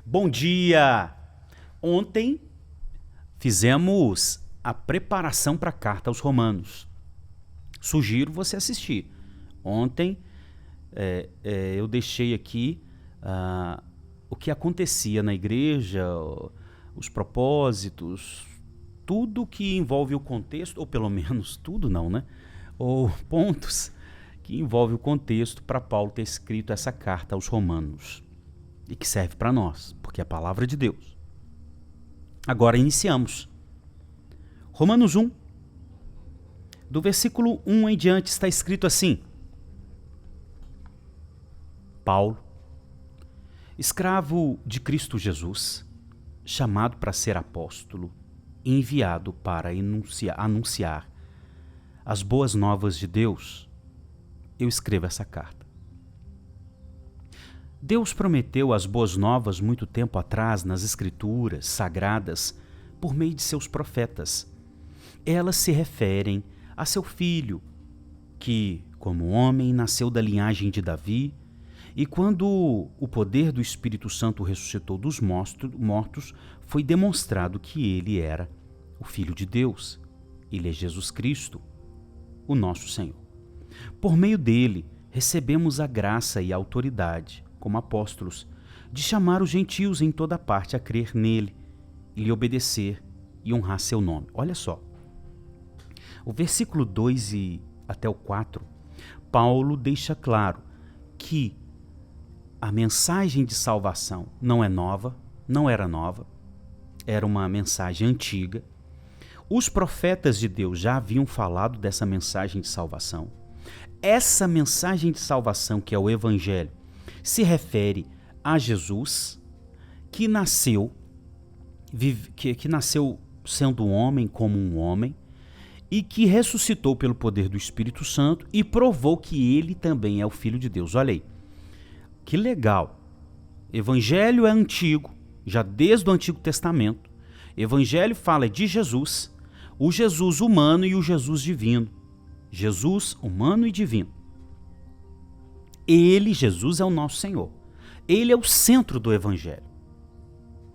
Bom dia! Ontem fizemos a preparação para a carta aos Romanos. Sugiro você assistir. Ontem eu deixei aqui o que acontecia na igreja, os propósitos, tudo que envolve o contexto, ou pelo menos tudo não, né? Ou pontos que envolve o contexto para Paulo ter escrito essa carta aos Romanos. E que serve para nós, porque é a palavra de Deus. Agora iniciamos. Romanos 1, do versículo 1 em diante, está escrito assim: Paulo, escravo de Cristo Jesus, chamado para ser apóstolo, enviado para anunciar as boas novas de Deus, eu escrevo essa carta. Deus prometeu as boas novas muito tempo atrás nas Escrituras sagradas por meio de seus profetas. Elas se referem a seu filho, que, como homem, nasceu da linhagem de Davi, e quando o poder do Espírito Santo ressuscitou dos mortos, foi demonstrado que ele era o Filho de Deus. Ele é Jesus Cristo, o nosso Senhor. Por meio dele, recebemos a graça e a autoridade, como apóstolos, de chamar os gentios em toda parte a crer nele, e lhe obedecer e honrar seu nome. Olha só, o versículo 2 e até o 4, Paulo deixa claro que a mensagem de salvação não é nova, não era nova, era uma mensagem antiga. Os profetas de Deus já haviam falado dessa mensagem de salvação. Essa mensagem de salvação, que é o Evangelho, se refere a Jesus, que nasceu sendo um homem como um homem, e que ressuscitou pelo poder do Espírito Santo e provou que ele também é o Filho de Deus. Olha aí, que legal. Evangelho é antigo, já desde o Antigo Testamento. Evangelho fala de Jesus, o Jesus humano e o Jesus divino. Jesus humano e divino. Ele, Jesus, é o nosso Senhor. Ele é o centro do Evangelho.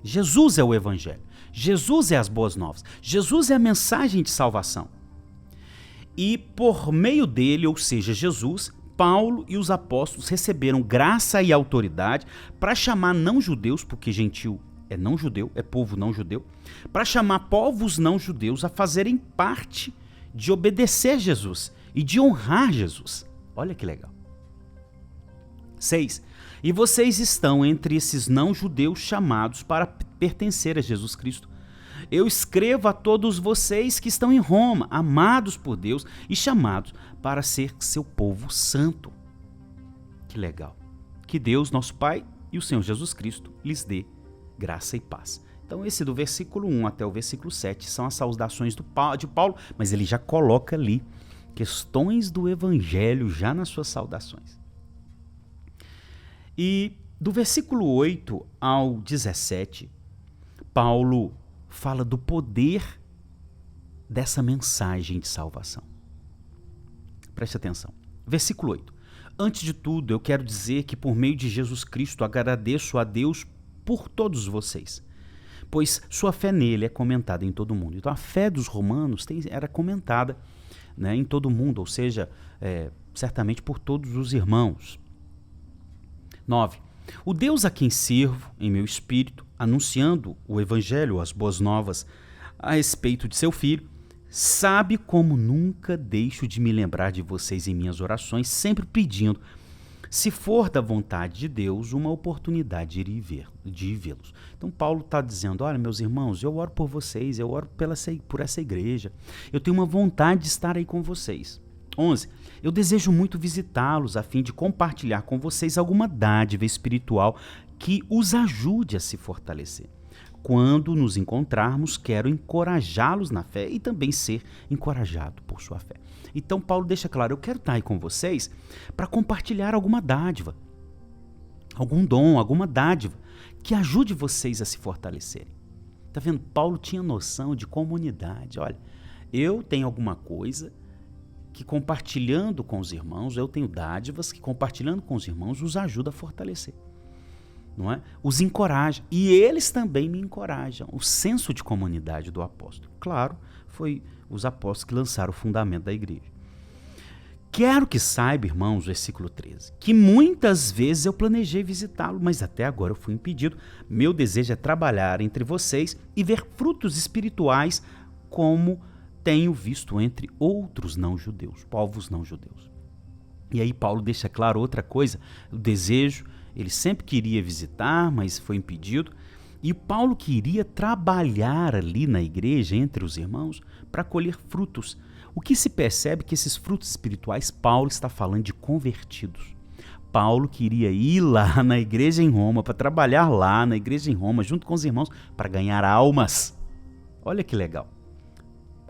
Jesus é o Evangelho. Jesus é as boas novas. Jesus é a mensagem de salvação. E por meio dele, ou seja, Jesus, Paulo e os apóstolos receberam graça e autoridade para chamar não-judeus, porque gentil é não-judeu, é povo não-judeu, para chamar povos não-judeus a fazerem parte de obedecer Jesus e de honrar Jesus. Olha que legal. 6. E vocês estão entre esses não-judeus chamados para pertencer a Jesus Cristo. Eu escrevo a todos vocês que estão em Roma, amados por Deus e chamados para ser seu povo santo. Que legal. Que Deus, nosso Pai, e o Senhor Jesus Cristo lhes dê graça e paz. Então esse do versículo 1 até o versículo 7 são as saudações de Paulo, mas ele já coloca ali questões do Evangelho já nas suas saudações. E do versículo 8 ao 17, Paulo fala do poder dessa mensagem de salvação. Preste atenção. Versículo 8. Antes de tudo, eu quero dizer que por meio de Jesus Cristo agradeço a Deus por todos vocês, pois sua fé nele é comentada em todo o mundo. Então a fé dos romanos era comentada, né, em todo o mundo, ou seja, certamente por todos os irmãos. 9. O Deus a quem sirvo em meu espírito, anunciando o Evangelho, as boas novas a respeito de seu Filho, sabe como nunca deixo de me lembrar de vocês em minhas orações, sempre pedindo, se for da vontade de Deus, uma oportunidade de vê-los. Então Paulo está dizendo, olha meus irmãos, eu oro por vocês, eu oro por essa igreja, eu tenho uma vontade de estar aí com vocês. 11. Eu desejo muito visitá-los a fim de compartilhar com vocês alguma dádiva espiritual que os ajude a se fortalecer. Quando nos encontrarmos, quero encorajá-los na fé e também ser encorajado por sua fé. Então Paulo deixa claro, eu quero estar aí com vocês para compartilhar alguma dádiva, algum dom, alguma dádiva que ajude vocês a se fortalecerem. Tá vendo? Paulo tinha noção de comunidade. Olha, eu tenho alguma coisa que compartilhando com os irmãos, eu tenho dádivas que compartilhando com os irmãos os ajuda a fortalecer. não é? Os encoraja. E eles também me encorajam. O senso de comunidade do apóstolo. Claro, foi os apóstolos que lançaram o fundamento da igreja. Quero que saiba, irmãos, versículo 13, que muitas vezes eu planejei visitá-lo, mas até agora eu fui impedido. Meu desejo é trabalhar entre vocês e ver frutos espirituais como tenho visto entre outros não-judeus, povos não-judeus. E aí Paulo deixa claro outra coisa, o desejo, ele sempre queria visitar, mas foi impedido. E Paulo queria trabalhar ali na igreja, entre os irmãos, para colher frutos. O que se percebe que esses frutos espirituais, Paulo está falando de convertidos. Paulo queria ir lá na igreja em Roma, para trabalhar lá na igreja em Roma, junto com os irmãos, para ganhar almas. Olha que legal.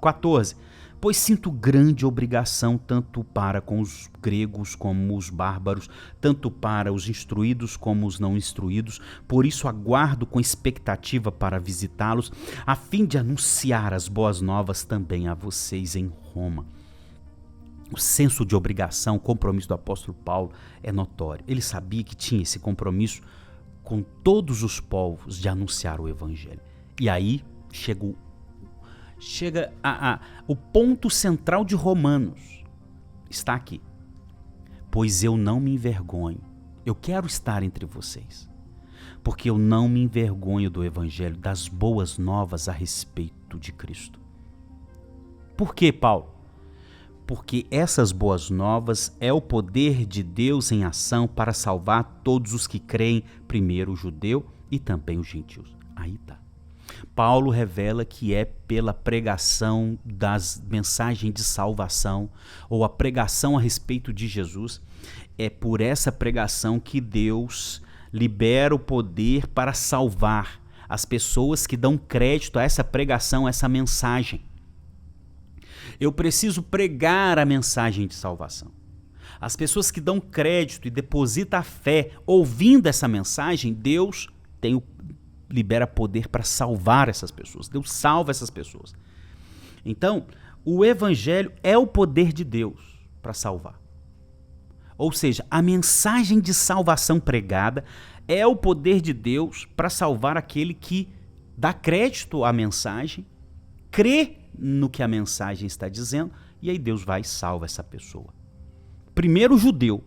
14. Pois sinto grande obrigação tanto para com os gregos como os bárbaros, tanto para os instruídos como os não instruídos. Por isso aguardo com expectativa para visitá-los, a fim de anunciar as boas novas também a vocês em Roma. O senso de obrigação, o compromisso do apóstolo Paulo é notório. Ele sabia que tinha esse compromisso com todos os povos de anunciar o evangelho. E aí chega o ponto central de Romanos. Está aqui. Pois eu não me envergonho. Eu quero estar entre vocês. Porque eu não me envergonho do evangelho, das boas novas a respeito de Cristo. Por quê, Paulo? Porque essas boas novas é o poder de Deus em ação para salvar todos os que creem, primeiro o judeu e também os gentios. Aí tá. Paulo revela que é pela pregação das mensagens de salvação, ou a pregação a respeito de Jesus, é por essa pregação que Deus libera o poder para salvar as pessoas que dão crédito a essa pregação, a essa mensagem. Eu preciso pregar a mensagem de salvação. As pessoas que dão crédito e depositam a fé ouvindo essa mensagem, Deus libera poder para salvar essas pessoas. Deus salva essas pessoas. Então, o evangelho é o poder de Deus para salvar. Ou seja, a mensagem de salvação pregada é o poder de Deus para salvar aquele que dá crédito à mensagem, crê no que a mensagem está dizendo, e aí Deus vai e salva essa pessoa. Primeiro o judeu,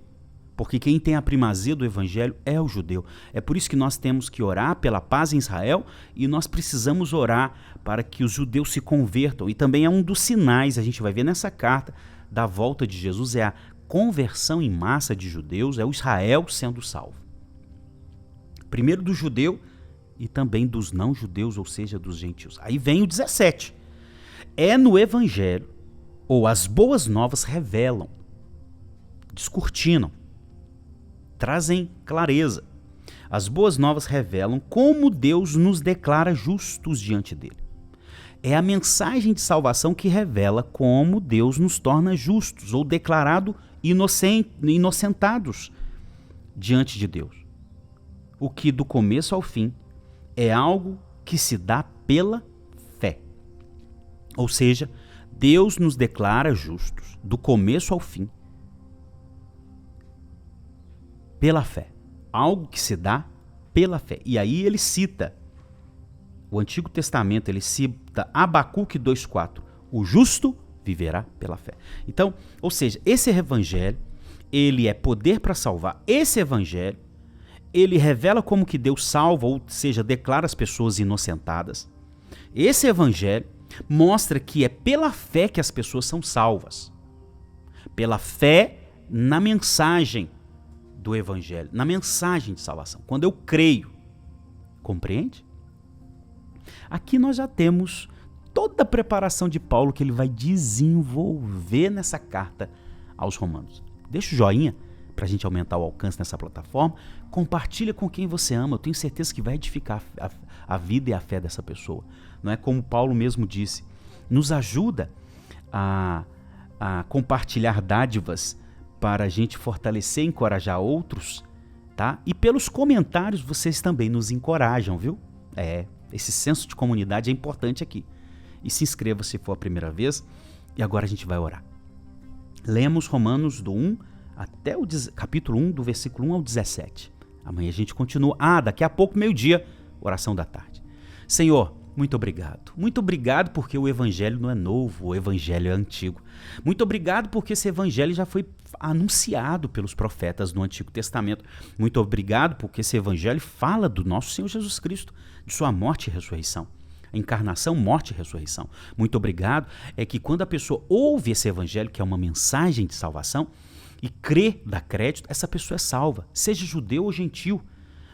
porque quem tem a primazia do evangelho é o judeu. É por isso que nós temos que orar pela paz em Israel e nós precisamos orar para que os judeus se convertam. E também é um dos sinais, a gente vai ver nessa carta, da volta de Jesus, é a conversão em massa de judeus, é o Israel sendo salvo. Primeiro do judeu e também dos não-judeus, ou seja, dos gentios. Aí vem o 17. É no evangelho, ou as boas novas revelam, descortinam, trazem clareza. As boas novas revelam como Deus nos declara justos diante dele. É a mensagem de salvação que revela como Deus nos torna justos ou declarado inocentados diante de Deus. O que do começo ao fim é algo que se dá pela fé. Ou seja, Deus nos declara justos do começo ao fim pela fé. Algo que se dá pela fé. E aí ele cita o Antigo Testamento, ele cita Abacuque 2,4. O justo viverá pela fé. Então, ou seja, esse evangelho, ele é poder para salvar. Esse evangelho, ele revela como que Deus salva, ou seja, declara as pessoas inocentadas. Esse evangelho mostra que é pela fé que as pessoas são salvas. Pela fé na mensagem do evangelho, na mensagem de salvação. Quando eu creio, compreende? Aqui nós já temos toda a preparação de Paulo que ele vai desenvolver nessa carta aos Romanos. Deixa o joinha para a gente aumentar o alcance nessa plataforma. Compartilha com quem você ama. Eu tenho certeza que vai edificar a vida e a fé dessa pessoa. Não é como Paulo mesmo disse. Nos ajuda a compartilhar dádivas para a gente fortalecer e encorajar outros, tá? E pelos comentários vocês também nos encorajam, viu? Esse senso de comunidade é importante aqui. E se inscreva se for a primeira vez. E agora a gente vai orar. Lemos Romanos do 1 até o capítulo 1, do versículo 1 ao 17. Amanhã a gente continua. Daqui a pouco, meio-dia, oração da tarde. Senhor, muito obrigado. Muito obrigado porque o evangelho não é novo, o evangelho é antigo. Muito obrigado porque esse evangelho já foi anunciado pelos profetas no Antigo Testamento. Muito obrigado porque esse evangelho fala do nosso Senhor Jesus Cristo, de sua morte e ressurreição. Encarnação, morte e ressurreição. Muito obrigado é que quando a pessoa ouve esse evangelho, que é uma mensagem de salvação, e crê, dá crédito, essa pessoa é salva, seja judeu ou gentil.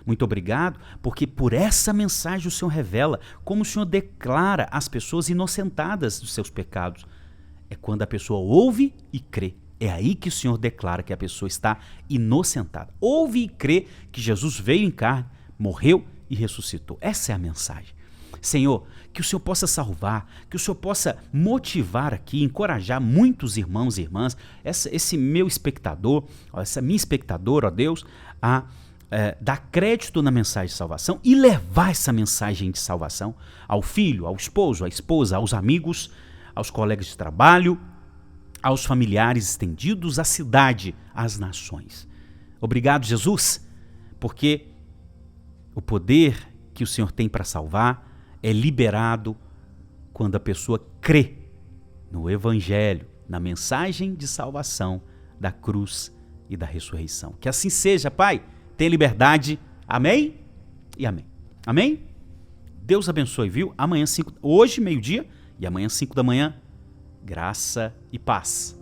Muito obrigado, porque por essa mensagem o Senhor revela como o Senhor declara as pessoas inocentadas dos seus pecados. É quando a pessoa ouve e crê. É aí que o Senhor declara que a pessoa está inocentada. Ouve e crê que Jesus veio em carne, morreu e ressuscitou. Essa é a mensagem. Senhor, que o Senhor possa salvar, que o Senhor possa motivar aqui, encorajar muitos irmãos e irmãs, esse meu espectador, essa minha espectadora, ó Deus, a dar crédito na mensagem de salvação e levar essa mensagem de salvação ao filho, ao esposo, à esposa, aos amigos, aos colegas de trabalho, aos familiares estendidos, à cidade, às nações. Obrigado, Jesus, porque o poder que o Senhor tem para salvar é liberado quando a pessoa crê no Evangelho, na mensagem de salvação da cruz e da ressurreição. Que assim seja, Pai. Tenha liberdade. Amém? E amém. Amém? Deus abençoe, viu? Hoje, meio-dia, e amanhã, 5 da manhã, graça e paz.